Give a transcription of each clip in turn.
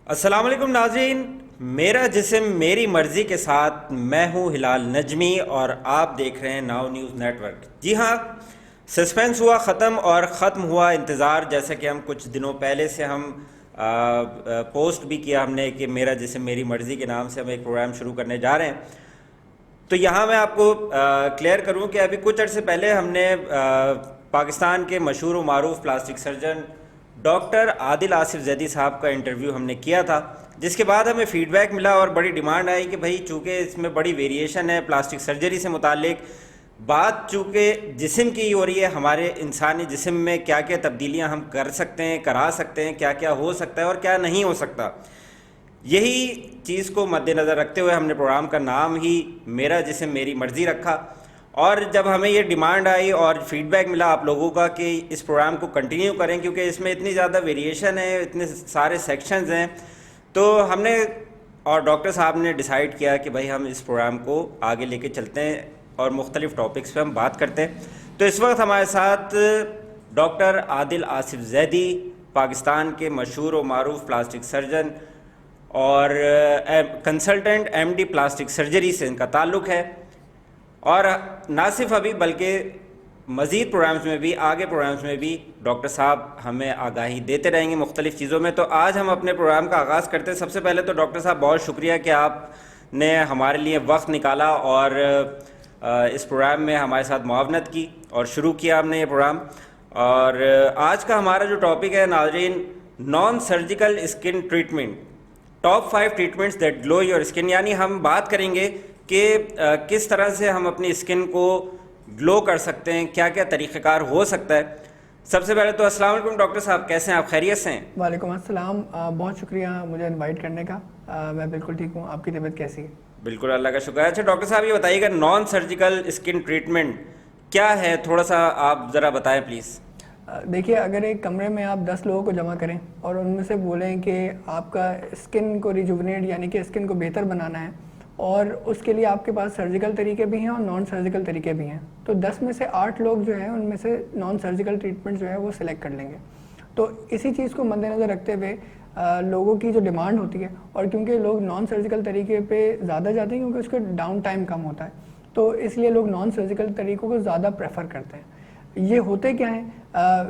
अस्सलाम वालेकुम नाज़रीन। मेरा जिस्म मेरी मर्ज़ी के साथ मैं हूँ हिलाल नजमी और आप देख रहे हैं नाउ न्यूज़ नेटवर्क। जी हाँ, सस्पेंस हुआ ख़त्म और ख़त्म हुआ इंतज़ार। जैसे कि हम कुछ दिनों पहले से हम पोस्ट भी किया हमने कि मेरा जिस्म मेरी मर्ज़ी के नाम से हम एक प्रोग्राम शुरू करने जा रहे हैं। तो यहाँ मैं आपको क्लियर करूँ कि अभी कुछ अर्से पहले हमने पाकिस्तान के मशहूर व मारूफ plastic surgeon doctor Adil Asif Zaidi साहब का इंटरव्यू हमने किया था, जिसके बाद हमें फ़ीडबैक मिला और बड़ी डिमांड आई कि भाई चूँकि इसमें बड़ी वेरिएशन है प्लास्टिक सर्जरी से मुतालिक, बात चूँकि जिस्म की हो रही है, हमारे इंसानी जिस्म में क्या क्या तब्दीलियाँ हम कर सकते हैं, करा सकते हैं, क्या क्या हो सकता है और क्या नहीं हो सकता। यही चीज़ को मद्देनज़र रखते हुए हमने प्रोग्राम का नाम ही मेरा जिस्म मेरी मर्ज़ी रखा। और जब हमें ये डिमांड आई और फीडबैक मिला आप लोगों का कि इस प्रोग्राम को कंटिन्यू करें क्योंकि इसमें इतनी ज़्यादा वेरिएशन है, इतने सारे सेक्शंस हैं, तो हमने और डॉक्टर साहब ने डिसाइड किया कि भाई हम इस प्रोग्राम को आगे लेके चलते हैं और मुख्तलिफ़ टॉपिक्स पे हम बात करते हैं। तो इस वक्त हमारे साथ डॉक्टर आदिल आसिफ जैदी, पाकिस्तान के मशहूर व मारूफ प्लास्टिक सर्जन और कंसल्टेंट एमडी प्लास्टिक सर्जरी से इनका ताल्लुक़ है। और ना सिर्फ अभी बल्कि मज़ीद प्रोग्राम्स में भी, आगे प्रोग्राम्स में भी डॉक्टर साहब हमें आगाही देते रहेंगे मुख्तलिफ़ चीज़ों में। तो आज हम अपने प्रोग्राम का आगाज़ करते हैं। सबसे पहले तो डॉक्टर साहब बहुत शुक्रिया कि आपने हमारे लिए वक्त निकाला और इस प्रोग्राम में हमारे साथ मुआवनत की और शुरू किया हमने ये प्रोग्राम। और आज का हमारा जो टॉपिक है नाज़रीन, non surgical skin treatment, top 5 treatments that glow your skin. यानी हम बात करेंगे कि किस तरह से हम अपनी स्किन को ग्लो कर सकते हैं, क्या क्या तरीक़ेकार हो सकता है। सबसे पहले तो अस्सलाम वालेकुम डॉक्टर साहब, कैसे हैं आप, खैरियत से हैं? वालेकुम अस्सलाम। बहुत शुक्रिया मुझे इनवाइट करने का। मैं बिल्कुल ठीक हूँ। आपकी तबीयत कैसी है? बिल्कुल, अल्लाह का शुक्र है। अच्छा डॉक्टर साहब, ये बताइएगा नॉन सर्जिकल स्किन ट्रीटमेंट क्या है, थोड़ा सा आप ज़रा बताएं प्लीज़। देखिए, अगर एक कमरे में आप 10 लोगों को जमा करें और उनमें से बोलें कि आपका स्किन को रिजुवनेट यानी कि स्किन को बेहतर बनाना है और उसके लिए आपके पास सर्जिकल तरीके भी हैं और नॉन सर्जिकल तरीके भी हैं, तो 10 में से 8 लोग जो हैं उनमें से नॉन सर्जिकल ट्रीटमेंट जो है वो सिलेक्ट कर लेंगे। तो इसी चीज़ को मद्देनज़र रखते हुए लोगों की जो डिमांड होती है, और क्योंकि लोग नॉन सर्जिकल तरीके पे ज़्यादा जाते हैं क्योंकि उसका डाउन टाइम कम होता है, तो इसलिए लोग नॉन सर्जिकल तरीक़ों को ज़्यादा प्रेफर करते हैं। ये होते क्या हैं?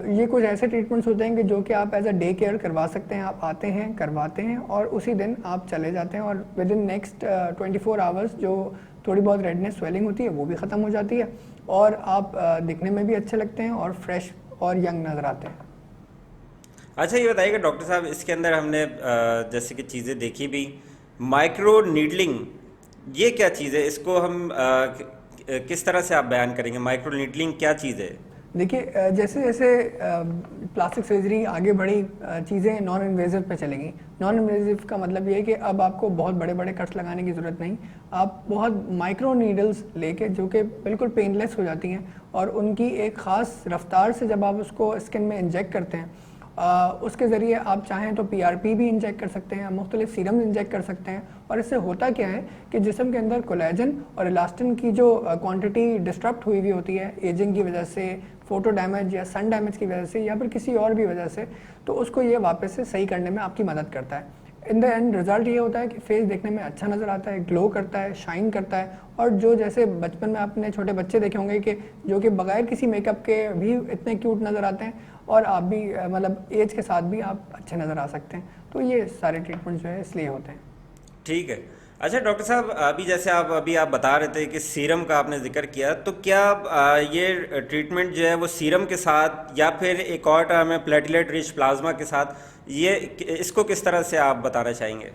ये कुछ ऐसे ट्रीटमेंट्स होते हैं कि जो कि आप एज अ डे केयर करवा सकते हैं। आप आते हैं, करवाते हैं और उसी दिन आप चले जाते हैं और विद इन नेक्स्ट 24 आवर्स जो थोड़ी बहुत रेडनेस स्वेलिंग होती है वो भी ख़त्म हो जाती है और आप दिखने में भी अच्छे लगते हैं और फ्रेश और यंग नज़र आते हैं। अच्छा ये बताइएगा डॉक्टर साहब, इसके अंदर हमने जैसे कि चीज़ें देखी भी, माइक्रो नीडलिंग, ये क्या चीज़ है? इसको हम किस तरह से आप बयान करेंगे? माइक्रो नीडलिंग क्या चीज़ है? देखिए, जैसे जैसे प्लास्टिक सर्जरी आगे बढ़ी, चीज़ें नॉन इन्वेजिव पे चलेंगी। नॉन इन्वेजिव का मतलब ये है कि अब आपको बहुत बड़े बड़े कट्स लगाने की ज़रूरत नहीं, आप बहुत माइक्रो नीडल्स लेके जो कि बिल्कुल पेनलेस हो जाती हैं और उनकी एक ख़ास रफ्तार से जब आप उसको स्किन में इंजेक्ट करते हैं, उसके ज़रिए आप चाहें तो PRP भी इंजेक्ट कर सकते हैं, मुख्तलिफ सीरम इंजेक्ट कर सकते हैं। और इससे होता क्या है कि जिस्म के अंदर कोलेजन और इलास्टिन की जो क्वांटिटी डिस्टर्ब हुई हुई होती है एजिंग की वजह से, फोटो डैमेज या सन डैमेज की वजह से या फिर किसी और भी वजह से, तो उसको ये वापस से सही करने में आपकी मदद करता है। इन द एंड रिजल्ट ये होता है कि फेस देखने में अच्छा नज़र आता है, ग्लो करता है, शाइन करता है। और जो जैसे बचपन में आपने छोटे बच्चे देखे होंगे कि जो कि बगैर किसी मेकअप के भी इतने क्यूट नज़र आते हैं और आप भी मतलब एज के साथ भी आप अच्छे नज़र आ सकते हैं। तो ये सारे ट्रीटमेंट जो है इसलिए होते हैं। ठीक है। अच्छा डॉक्टर साहब, अभी जैसे आप बता रहे थे कि सीरम का आपने जिक्र किया, तो क्या ये ट्रीटमेंट जो है वो सीरम के साथ या फिर एक और टर्म है प्लेटलेट रिच प्लाज्मा के साथ, ये इसको किस तरह से आप बताना चाहेंगे?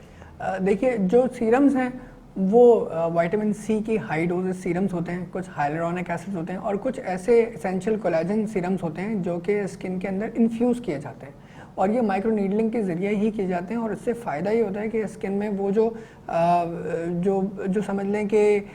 देखिए, जो सीरम्स हैं वो विटामिन C की हाई डोजेस सीरम्स होते हैं, कुछ हाइलुरोनिक एसिड्स होते हैं और कुछ ऐसे एसेंशियल कोलेजन सीरम्स होते हैं जो कि स्किन के अंदर इन्फ्यूज़ किए जाते हैं और ये माइक्रो नीडलिंग के ज़रिए ही किए जाते हैं। और इससे फ़ायदा ये होता है कि स्किन में वो जो समझ लें कि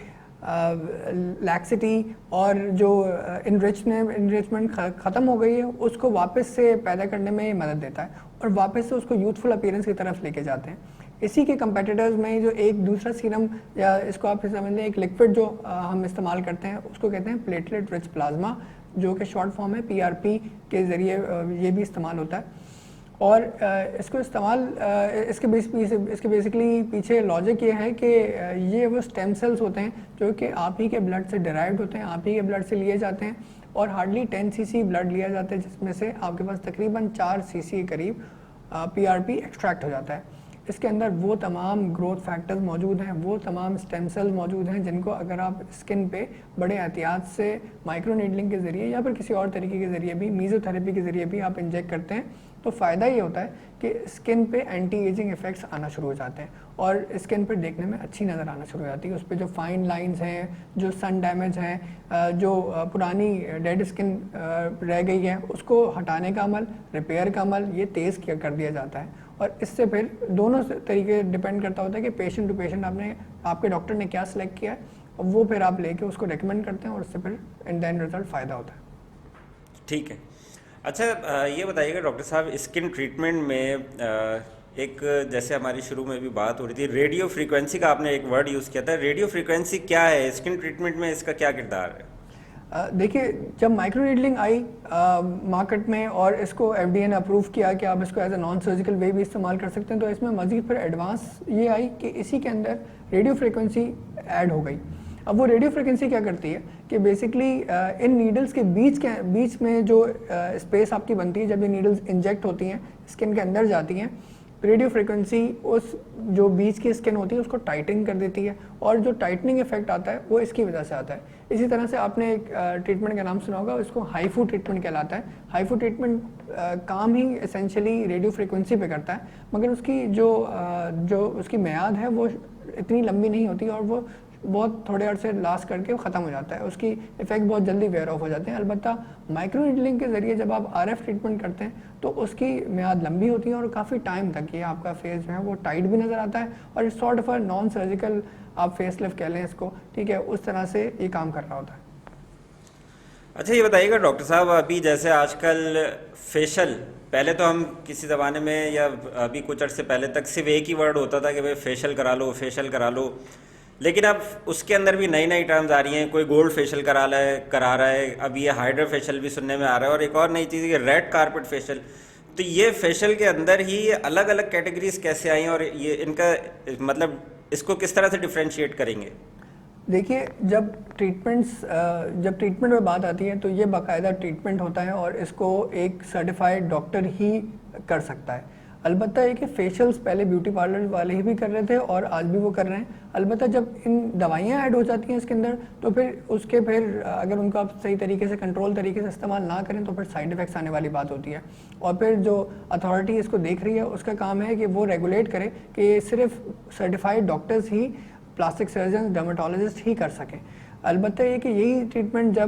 लैक्सिटी और जो इनरिचमेंट ख़त्म हो गई है उसको वापस से पैदा करने में मदद देता है और वापस से उसको यूथफुल अपीयरेंस की तरफ लेके जाते हैं। इसी के कंपेटिटर्स में जो एक दूसरा सीरम या इसको आप समझ लें एक लिक्विड जो हम इस्तेमाल करते हैं उसको कहते हैं प्लेटलेट रिच प्लाज्मा, जो कि शॉर्ट फॉर्म है PRP के ज़रिए ये भी इस्तेमाल होता है। और इसको इस्तेमाल इसके बेसिकली पीछे लॉजिक ये है कि ये वो स्टेम सेल्स होते हैं जो कि आप ही के ब्लड से डिराइव्ड होते हैं, आप ही के ब्लड से लिए जाते हैं और हार्डली 10 cc ब्लड लिया जाता है, जिसमें से आपके पास तकरीबन 4 cc के करीब PRP एक्सट्रैक्ट हो जाता है। इसके अंदर वो तमाम ग्रोथ फैक्टर्स मौजूद हैं, वो तमाम स्टेम सेल मौजूद हैं जिनको अगर आप स्किन पे बड़े एहतियात से माइक्रो नीडलिंग के ज़रिए या फिर किसी और तरीके के ज़रिए भी, मीज़ोथेरेपी के ज़रिए भी आप इंजेक्ट करते हैं तो फ़ायदा ये होता है कि स्किन पे एंटी एजिंग इफ़ेक्ट्स आना शुरू हो जाते हैं और स्किन पे देखने में अच्छी नज़र आना शुरू हो जाती है। उस पर जो फाइन लाइंस हैं, जो सन डैमेज हैं, जो पुरानी डेड स्किन रह गई है, उसको हटाने का अमल, रिपेयर का अमल ये तेज़ कर दिया जाता है। और इससे फिर दोनों तरीके डिपेंड करता होता है कि पेशेंट टू पेशेंट आपके डॉक्टर ने क्या सिलेक्ट किया है और वो फिर आप लेके उसको रेकमेंड करते हैं और उससे फिर इन द एंड रिजल्ट फ़ायदा होता है। ठीक है। अच्छा, ये बताइएगा डॉक्टर साहब, स्किन ट्रीटमेंट में एक जैसे हमारी शुरू में भी बात हो रही थी, रेडियो फ्रीक्वेंसी का आपने एक वर्ड यूज़ किया था। रेडियो फ्रीक्वेंसी क्या है स्किन ट्रीटमेंट में, इसका क्या किरदार है? देखिए, जब माइक्रो नीडलिंग आई मार्केट में और इसको FDA ने अप्रूव किया कि आप इसको एज ए नॉन सर्जिकल वे भी इस्तेमाल कर सकते हैं, तो इसमें मज़ीद फिर एडवांस ये आई कि इसी के अंदर रेडियो फ्रीक्वेंसी ऐड हो गई। अब वो रेडियो फ्रीक्वेंसी क्या करती है कि बेसिकली इन नीडल्स के बीच में जो स्पेस आपकी बनती है, जब ये नीडल्स इंजेक्ट होती हैं, स्किन के अंदर जाती हैं, रेडियो फ्रीक्वेंसी उस जो बीच की स्किन होती है उसको टाइटनिंग कर देती है और जो टाइटनिंग इफेक्ट आता है वो इसकी वजह से आता है। इसी तरह से आपने एक ट्रीटमेंट का नाम सुना होगा, इसको हाईफू ट्रीटमेंट कहलाता है। हाईफू ट्रीटमेंट काम ही एसेंशियली रेडियो फ्रीक्वेंसी पे करता है, मगर उसकी जो उसकी मियाद है वो इतनी लंबी नहीं होती और वो बहुत थोड़े अर्से लास्ट करके ख़त्म हो जाता है, उसकी इफ़ेक्ट बहुत जल्दी वेयर ऑफ हो जाते हैं। अलबत्ता माइक्रो नीडलिंग के ज़रिए जब आप RF ट्रीटमेंट करते हैं तो उसकी मियाद लंबी होती है और काफ़ी टाइम तक ये आपका फेस जो है वो टाइट भी नज़र आता है और इस sort of a non surgical आप फेस लिफ्ट कह लें इसको, ठीक है, उस तरह से ये काम कर रहा होता है। अच्छा, ये बताइएगा डॉक्टर साहब, अभी जैसे आजकल फेशियल, पहले तो हम किसी ज़माने में या अभी कुछ अर्से पहले तक सिर्फ एक ही वर्ड होता था कि भाई फेशियल करा लो, फेशियल करा लो, लेकिन अब उसके अंदर भी नई नई टर्म्स आ रही हैं। कोई गोल्ड फेशियल करा रहा है, अब ये हाइड्रा फेशियल भी सुनने में आ रहा है और एक और नई चीज़ है रेड कारपेट फेशियल। तो ये फेशियल के अंदर ही अलग अलग कैटेगरीज कैसे आई हैं और ये इनका मतलब इसको किस तरह से डिफ्रेंशिएट करेंगे? देखिए, जब ट्रीटमेंट में बात आती है तो ये बाकायदा ट्रीटमेंट होता है और इसको एक सर्टिफाइड डॉक्टर ही कर सकता है। अलबत्ता ये कि फेशियल्स पहले ब्यूटी पार्लर वाले ही भी कर रहे थे और आज भी वो कर रहे हैं। अलबत्ता जब इन दवाइयाँ ऐड हो जाती हैं इसके अंदर तो फिर अगर उनको आप सही तरीके से कंट्रोल तरीके से इस्तेमाल ना करें तो फिर साइड इफ़ेक्ट्स आने वाली बात होती है। और फिर जो अथॉरिटी इसको देख रही है उसका काम है कि वो रेगुलेट करे कि सिर्फ सर्टिफाइड डॉक्टर्स ही, प्लास्टिक सर्जन, डर्मेटोलॉजिस्ट ही कर सकें। अलबत्ता ये कि यही ट्रीटमेंट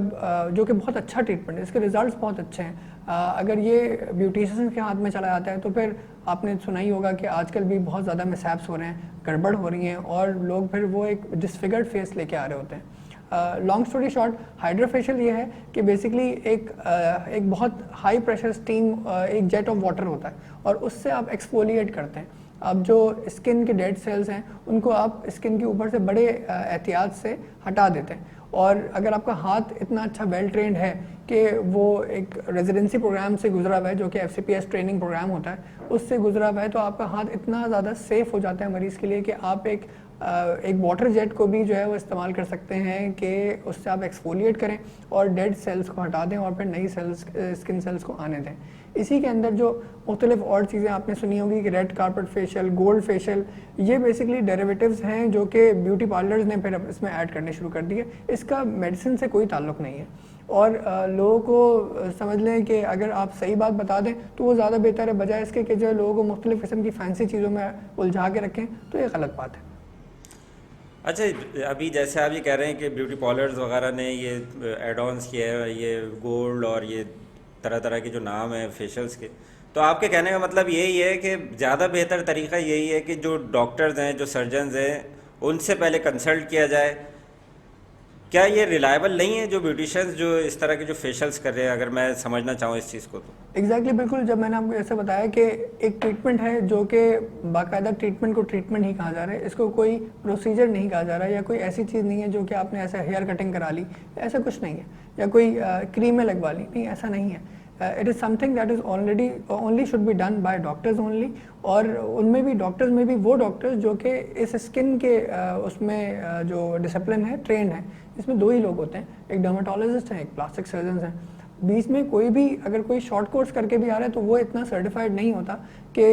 जो कि बहुत अच्छा ट्रीटमेंट है, इसके रिजल्ट्स बहुत अच्छे हैं, अगर ये ब्यूटिशियन के हाथ में चला जाता है तो फिर आपने सुना ही होगा कि आजकल भी बहुत ज़्यादा मिसहैप्स हो रहे हैं, गड़बड़ हो रही हैं और लोग फिर वो एक डिसफिगर्ड फेस लेके आ रहे होते हैं। Long story short, hydra facial ये है कि बेसिकली एक बहुत हाई प्रेशर स्टीम, एक जेट ऑफ वाटर होता है और उससे आप एक्सफोलिएट करते हैं। अब जो स्किन के डेड सेल्स हैं उनको आप स्किन के ऊपर से बड़े एहतियात से हटा देते हैं। और अगर आपका हाथ इतना अच्छा वेल ट्रेंड है कि वो एक रेजिडेंसी प्रोग्राम से गुजरा हुआ है जो कि FCPS ट्रेनिंग प्रोग्राम होता है, उससे गुजरा हुआ है, तो आपका हाथ इतना ज़्यादा सेफ हो जाता है मरीज़ के लिए कि आप एक वाटर जेट को भी जो है वो इस्तेमाल कर सकते हैं कि उससे आप एक्सफोलिएट करें और डेड सेल्स को हटा दें और फिर नई सेल्स, स्किन सेल्स को आने दें। इसी के अंदर जो मुख्तलिफ और चीज़ें आपने सुनी होंगी कि red carpet facial, gold facial, ये बेसिकली डेरिवेटिव्स हैं जो कि ब्यूटी पार्लर्स ने फिर इसमें ऐड करने शुरू कर दिए। इसका मेडिसिन से कोई ताल्लुक़ नहीं है और लोगों को समझ लें कि अगर आप सही बात बता दें तो वो ज़्यादा बेहतर है, बजाय इसके कि जो लोगों को मुख्तलिफ किस्म की फैंसी चीज़ों में उलझा के रखें, तो ये गलत बात है। अच्छा, अभी जैसे आप ये कह रहे हैं कि ब्यूटी पार्लर्स वगैरह ने ये एड ऑन्स किए हैं, ये गोल्ड और ये तरह तरह के जो नाम है फेशियल्स के, तो आपके कहने का मतलब यही है कि ज़्यादा बेहतर तरीका यही है कि जो डॉक्टर्स हैं, जो सर्जन्स हैं, उनसे पहले कंसल्ट किया जाए। क्या ये रिलायबल नहीं है जो ब्यूटिशियंस जो इस तरह के जो फेशियल्स कर रहे हैं, अगर मैं समझना चाहूँ इस चीज़ को? तो एग्जैक्टली बिल्कुल, जब मैंने आपको ऐसे बताया कि एक ट्रीटमेंट है जो कि बाकायदा ट्रीटमेंट को ट्रीटमेंट ही कहा जा रहा है, इसको कोई प्रोसीजर नहीं कहा जा रहा है या कोई ऐसी चीज़ नहीं है जो कि आपने ऐसा हेयर कटिंग करा ली, ऐसा कुछ नहीं है, या कोई क्रीमें लगवा ली, नहीं, ऐसा नहीं है। It is something that is already only should be done by doctors only, और उनमें भी डॉक्टर्स में भी वो डॉक्टर्स जो कि इस स्किन के उसमें जो डिसिप्लिन है ट्रेंड है। इसमें दो ही लोग होते हैं, एक डर्माटोलॉजिस्ट हैं, एक प्लास्टिक सर्जन हैं। बीच में कोई भी अगर कोई शॉर्ट कोर्स करके भी आ रहा है तो वो इतना सर्टिफाइड नहीं होता कि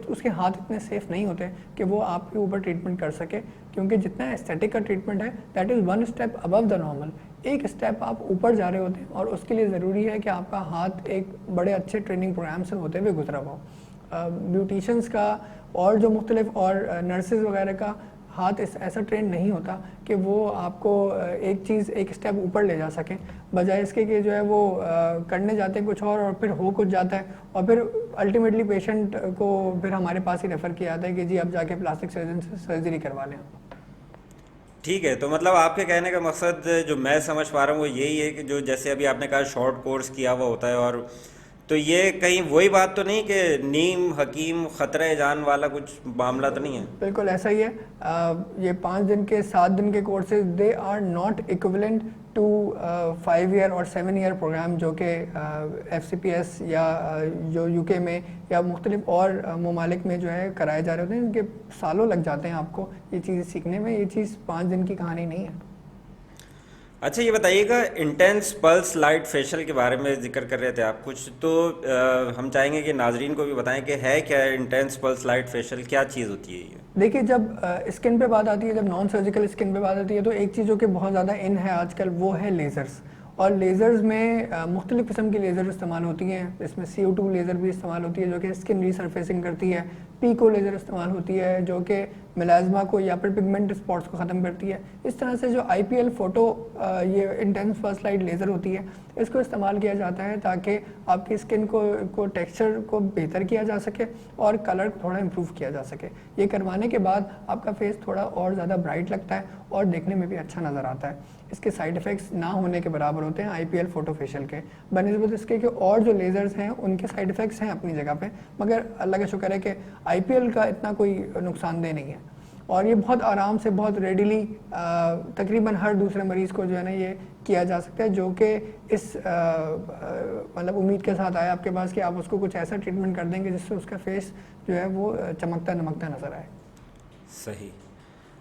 उसके हाथ इतने सेफ नहीं होते कि वो आपके ऊपर ट्रीटमेंट कर सके, क्योंकि जितना एस्थेटिक का ट्रीटमेंट है that is one step above the normal, एक स्टेप आप ऊपर जा रहे होते हैं, और उसके लिए ज़रूरी है कि आपका हाथ एक बड़े अच्छे ट्रेनिंग प्रोग्राम से होते हुए गुजरा हो। ब्यूटिशियंस का और जो मुख्तलिफ और नर्सेज वगैरह का हाथ ऐसा ट्रेंड नहीं होता कि वो आपको एक चीज़ एक स्टेप ऊपर ले जा सकें, बजाय इसके कि जो है वो करने जाते हैं कुछ और फिर हो कुछ जाता है, और फिर अल्टीमेटली पेशेंट को फिर हमारे पास ही रेफ़र किया जाता है कि जी अब जाके प्लास्टिक सर्जन से सर्जरी करवा लें। ठीक है, तो मतलब आपके कहने का मकसद जो मैं समझ पा रहा हूँ वो यही है कि जो जैसे अभी आपने कहा शॉर्ट कोर्स किया हुआ होता है, और तो ये कहीं वही बात तो नहीं कि नीम हकीम खतरे जान वाला कुछ मामला तो नहीं है? बिल्कुल ऐसा ही है। ये 5 दिन के 7 दिन के courses they are not equivalent to 5 year और 7 ईयर प्रोग्राम जो कि FCPS या जो UK में या मुख्तलिफ और ममालिक में जो है कराए जा रहे होते हैं, इनके सालों लग जाते हैं आपको ये चीज़ सीखने में। ये चीज़ 5 दिन की कहानी नहीं है। अच्छा, ये बताइएगा इंटेंस पल्स लाइट फेशियल के बारे में जिक्र कर रहे थे आप कुछ, तो हम चाहेंगे कि नाजरीन को भी बताएं कि है क्या इंटेंस पल्स लाइट फेशियल, क्या चीज़ होती है ये? देखिए, जब स्किन पे बात आती है, जब नॉन सर्जिकल स्किन पे बात आती है, तो एक चीज़ जो कि बहुत ज़्यादा इन है आजकल वो है लेज़र्स। और लेज़र्स में मुख्तलिफ़ किस्म की लेज़र इस्तेमाल होती हैं। इसमें CO2 लेज़र भी इस्तेमाल होती है जो कि स्किन रीसरफेसिंग करती है। पीको लेज़र इस्तेमाल होती है जो कि मिलाजमा को या फिर पिगमेंट स्पॉट्स को ख़त्म करती है। इस तरह से जो IPL फ़ोटो ये इंटेंस पल्स लाइट लेज़र होती है, इसको इस्तेमाल किया जाता है ताकि आपकी स्किन को टेक्सचर को बेहतर किया जा सके और कलर को थोड़ा इम्प्रूव किया जा सके। ये करवाने के बाद आपका फेस थोड़ा और ज़्यादा ब्राइट लगता है और देखने में भी अच्छा नज़र आता है। इसके साइड इफ़ेक्ट्स ना होने के बराबर होते हैं IPL फ़ोटो फेशियल के बनिस्बत इसके कि और जो लेज़र्स हैं उनके साइड इफ़ेक्ट्स हैं अपनी जगह पे, मगर अल्लाह का शुक्र है कि IPL का इतना कोई नुकसानदेह नहीं है। और ये बहुत आराम से बहुत रेडीली तकरीबन हर दूसरे मरीज़ को जो है ना ये किया जा सकता है, जो कि इस मतलब उम्मीद के साथ आया आपके पास कि आप उसको कुछ ऐसा ट्रीटमेंट कर देंगे जिससे उसका फेस जो है वो चमकता नमकता नज़र आए। सही।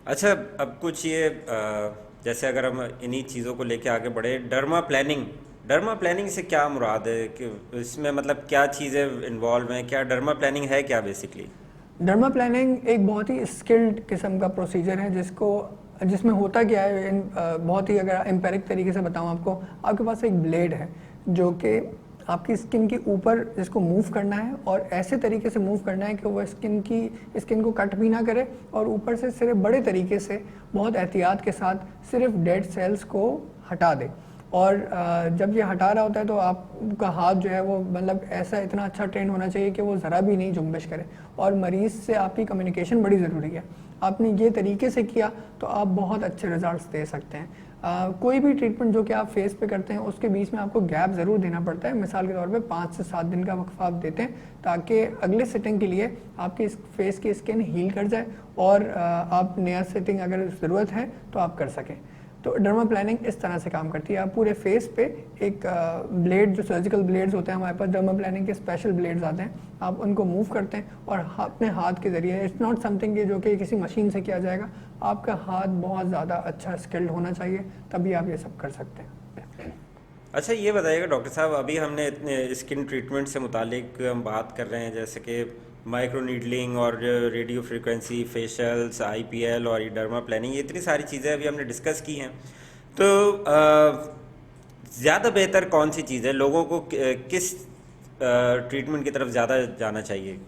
अच्छा, अब कुछ ये जैसे अगर हम इन्हीं चीज़ों को लेके आगे बढ़े, डर्मा प्लानिंग से क्या मुराद है कि इसमें मतलब क्या चीज़ें इन्वॉल्व हैं, क्या डर्मा प्लानिंग है क्या बेसिकली? डर्मा प्लानिंग एक बहुत ही स्किल्ड किस्म का प्रोसीजर है जिसमें होता क्या है, बहुत ही अगर एम्पेरिक तरीके से बताऊं आपको, आपके पास एक ब्लेड है जो कि आपकी स्किन के ऊपर जिसको मूव करना है और ऐसे तरीके से मूव करना है कि वो स्किन को कट भी ना करे और ऊपर से सिर्फ बड़े तरीके से बहुत एहतियात के साथ सिर्फ डेड सेल्स को हटा दे। और जब ये हटा रहा होता है तो आपका हाथ जो है वो मतलब ऐसा इतना अच्छा ट्रेन होना चाहिए कि वो ज़रा भी नहीं जुम्बिश करे, और मरीज़ से आपकी कम्युनिकेशन बड़ी ज़रूरी है। आपने ये तरीके से किया तो आप बहुत अच्छे रिजल्ट्स दे सकते हैं। कोई भी ट्रीटमेंट जो कि आप फेस पे करते हैं उसके बीच में आपको गैप ज़रूर देना पड़ता है। मिसाल के तौर पे 5 से 7 दिन का वक्फा आप देते हैं ताकि अगले सेटिंग के लिए आपकी फेस की स्किन हील कर जाए और आप नया सेटिंग अगर ज़रूरत है तो आप कर सकें। तो डर्मा प्लानिंग इस तरह से काम करती है। आप पूरे फेस पे एक ब्लेड, जो सर्जिकल ब्लेड्स होते हैं हमारे पास, डर्मा प्लानिंग के स्पेशल ब्लेड्स आते हैं, आप उनको मूव करते हैं और अपने हाथ के ज़रिए, इट्स नॉट समथिंग जो कि किसी मशीन से किया जाएगा, आपका हाथ बहुत ज़्यादा अच्छा स्किल्ड होना चाहिए, तभी आप ये सब कर सकते हैं। अच्छा, ये बताइएगा डॉक्टर साहब, अभी हमने इतने स्किन ट्रीटमेंट से मुतालिक हम बात कर रहे हैं जैसे कि माइक्रो नीडलिंग और रेडियो फ्रीक्वेंसी फेशियल्स, IPL और ये डर्मा प्लानिंग, ये इतनी सारी चीज़ें अभी हमने डिस्कस की हैं। तो ज़्यादा बेहतर कौन सी चीज़ है, लोगों को किस ट्रीटमेंट की तरफ ज़्यादा जाना चाहिए?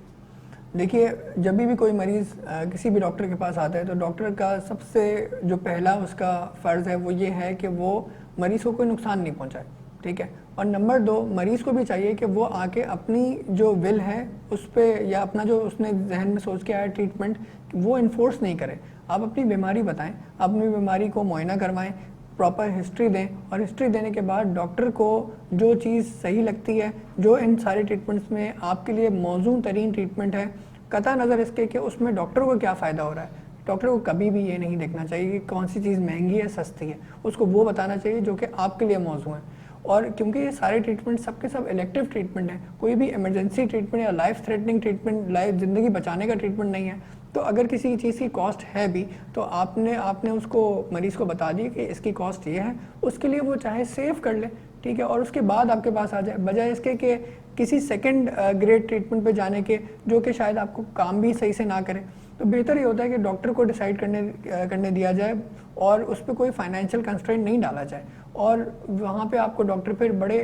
देखिए, जब भी कोई मरीज़ किसी भी डॉक्टर के पास आता है तो डॉक्टर का सबसे जो पहला उसका फ़र्ज़ है वो ये है कि वो मरीज़ को कोई नुकसान नहीं पहुंचाए, ठीक है। और नंबर 2, मरीज़ को भी चाहिए कि वो आके अपनी जो विल है उस पर या अपना जो उसने जहन में सोच के आया ट्रीटमेंट, वो इन्फोर्स नहीं करे। आप अपनी बीमारी बताएं, अपनी बीमारी को मुआयना करवाएं, प्रॉपर हिस्ट्री दें, और हिस्ट्री देने के बाद डॉक्टर को जो चीज़ सही लगती है, जो इन सारे ट्रीटमेंट्स में आपके लिए मौजूद तरीन ट्रीटमेंट है, कता नज़र इसके कि उसमें डॉक्टर को क्या फ़ायदा हो रहा है। डॉक्टर को कभी भी ये नहीं देखना चाहिए कि कौन सी चीज़ महंगी है सस्ती है, उसको वो बताना चाहिए जो कि आपके लिए मौजूद है। और क्योंकि ये सारे ट्रीटमेंट सबके सब इलेक्टिव ट्रीटमेंट हैं, कोई भी इमरजेंसी ट्रीटमेंट या लाइफ थ्रेटनिंग ट्रीटमेंट, लाइफ ज़िंदगी बचाने का ट्रीटमेंट नहीं है। तो अगर किसी चीज़ की कॉस्ट है भी तो आपने उसको मरीज़ को बता दिया कि इसकी कॉस्ट ये है, उसके लिए वो चाहे सेव कर ले, ठीक है, और उसके बाद आपके पास आ जाए, बजाय इसके कि किसी सेकंड ग्रेड ट्रीटमेंट पे जाने के जो कि शायद आपको काम भी सही से ना करे। तो बेहतर ये होता है कि डॉक्टर को डिसाइड करने दिया जाए और उस पर कोई फाइनेंशियल कंस्ट्रेंट नहीं डाला जाए, और वहाँ पे आपको डॉक्टर फिर बड़े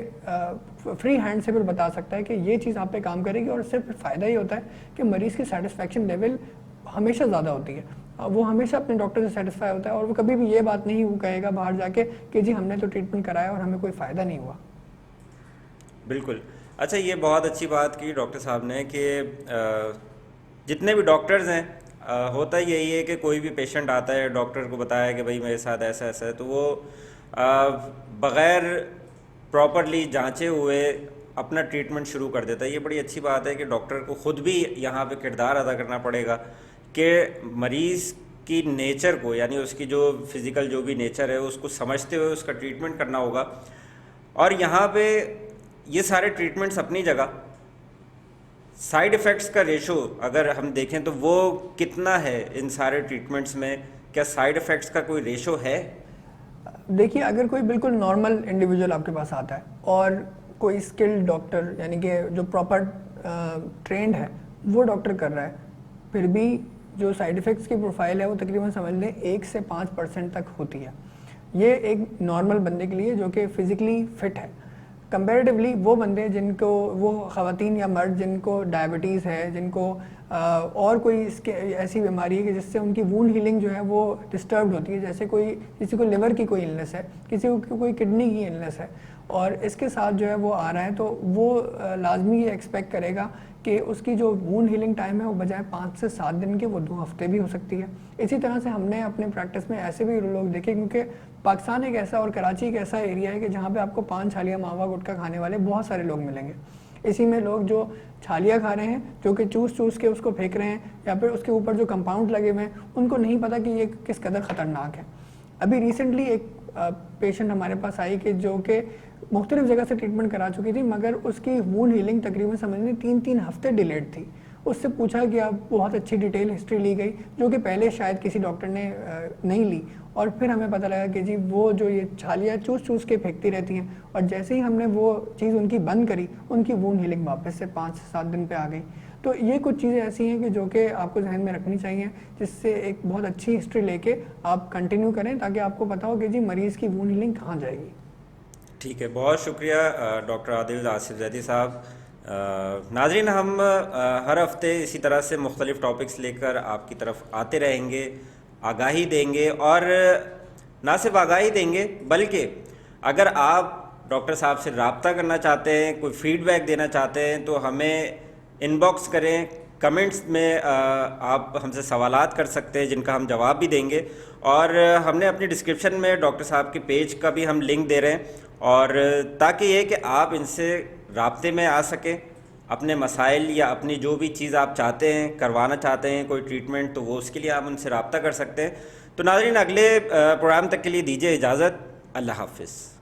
फ्री हैंड से फिर बता सकता है कि ये चीज़ आप पे काम करेगी, और सिर्फ फ़ायदा ही होता है कि मरीज़ की सेटिस्फेक्शन लेवल हमेशा ज़्यादा होती है, वो हमेशा अपने डॉक्टर से सेटिस्फाई होता है, और वो कभी भी ये बात नहीं कहेगा बाहर जाके कि जी हमने तो ट्रीटमेंट कराया और हमें कोई फ़ायदा नहीं हुआ। बिल्कुल। अच्छा, ये बहुत अच्छी बात की डॉक्टर साहब ने कि जितने भी डॉक्टर्स हैं, होता यही है कि कोई भी पेशेंट आता है, डॉक्टर को बताया कि भाई मेरे साथ ऐसा ऐसा है, तो वो बग़ैर प्रॉपरली जांचे हुए अपना ट्रीटमेंट शुरू कर देता है। ये बड़ी अच्छी बात है कि डॉक्टर को ख़ुद भी यहाँ पे किरदार अदा करना पड़ेगा कि मरीज़ की नेचर को, यानी उसकी जो फिज़िकल जो भी नेचर है उसको समझते हुए उसका ट्रीटमेंट करना होगा। और यहाँ पे ये सारे ट्रीटमेंट्स अपनी जगह, साइड इफ़ेक्ट्स का रेशो अगर हम देखें तो वो कितना है इन सारे ट्रीटमेंट्स में? क्या साइड इफ़ेक्ट्स का कोई रेशो है? देखिए, अगर कोई बिल्कुल नॉर्मल इंडिविजुअल आपके पास आता है और कोई स्किल्ड डॉक्टर, यानी कि जो प्रॉपर ट्रेंड है वो डॉक्टर कर रहा है, फिर भी जो साइड इफ़ेक्ट्स की प्रोफाइल है वो तकरीबन समझ लें 1 से 5% तक होती है। ये एक नॉर्मल बंदे के लिए जो कि फ़िज़िकली फ़िट है। कंपैरेटिवली वो बंदे जिनको, वो ख़वातीन या मर्द जिनको डायबिटीज़ है, जिनको और कोई इसके ऐसी बीमारी है कि जिससे उनकी वूंड हीलिंग जो है वो डिस्टर्ब्ड होती है, जैसे किसी को लिवर की कोई इलनेस है, किसी को कोई किडनी की इलनेस है, और इसके साथ जो है वो आ रहा है, तो वो लाजमी ये एक्सपेक्ट करेगा कि उसकी जो वूंड हीलिंग टाइम है वो बजाय 5 से 7 दिन के वो 2 हफ्ते भी हो सकती है। इसी तरह से हमने अपने प्रैक्टिस में ऐसे भी लोग देखे, क्योंकि पाकिस्तान एक ऐसा और कराची एक ऐसा एरिया है कि जहाँ पे आपको पान छालिया मावा गुटखा खाने वाले बहुत सारे लोग मिलेंगे। इसी में लोग जो छालिया खा रहे हैं, जो कि चूस के उसको फेंक रहे हैं, या फिर उसके ऊपर जो कंपाउंड लगे हुए हैं, उनको नहीं पता कि ये किस कदर ख़तरनाक है। अभी रिसेंटली एक पेशेंट हमारे पास आई कि जो कि मुख्तलिफ जगह से ट्रीटमेंट करा चुकी थी, मगर उसकी वूंड हीलिंग तकरीबन समझ 3 हफ्ते डिलेड थी। उससे पूछा गया, बहुत अच्छी डिटेल हिस्ट्री ली गई जो कि पहले शायद किसी डॉक्टर ने नहीं ली, और फिर हमें पता लगा कि जी वो जो ये छालियाँ चूस के फेंकती रहती हैं, और जैसे ही हमने वो चीज़ उनकी बंद करी, उनकी वूंड हीलिंग वापस से 5 से 7 दिन पे आ गई। तो ये कुछ चीज़ें ऐसी हैं कि जो कि आपको जहन में रखनी चाहिए, जिससे एक बहुत अच्छी हिस्ट्री लेके आप कंटिन्यू करें, ताकि आपको पता हो कि जी मरीज़ की वूंड हीलिंग कहाँ जाएगी। ठीक है, बहुत शुक्रिया डॉक्टर आदिल आसिफ जैदी साहब। नाज़रीन, हम हर हफ्ते इसी तरह से मुख्तलिफ़ टॉपिक्स लेकर आपकी तरफ आते रहेंगे, आगाही देंगे, और ना सिर्फ आगाही देंगे बल्कि अगर आप डॉक्टर साहब से रब्ता करना चाहते हैं, कोई फ़ीडबैक देना चाहते हैं, तो हमें इनबॉक्स करें, कमेंट्स में आप हमसे सवालात कर सकते हैं जिनका हम जवाब भी देंगे। और हमने अपनी डिस्क्रिप्शन में डॉक्टर साहब के पेज का भी हम लिंक दे रहे हैं, और ताकि ये कि आप इनसे राब्ते में आ सकें, अपने मसाइल या अपनी जो भी चीज़ आप चाहते हैं, करवाना चाहते हैं कोई ट्रीटमेंट, तो वो उसके लिए आप उनसे रब्ता कर सकते हैं। तो नाज़रीन, अगले प्रोग्राम तक के लिए दीजिए इजाज़त। अल्लाह हाफ़िज़।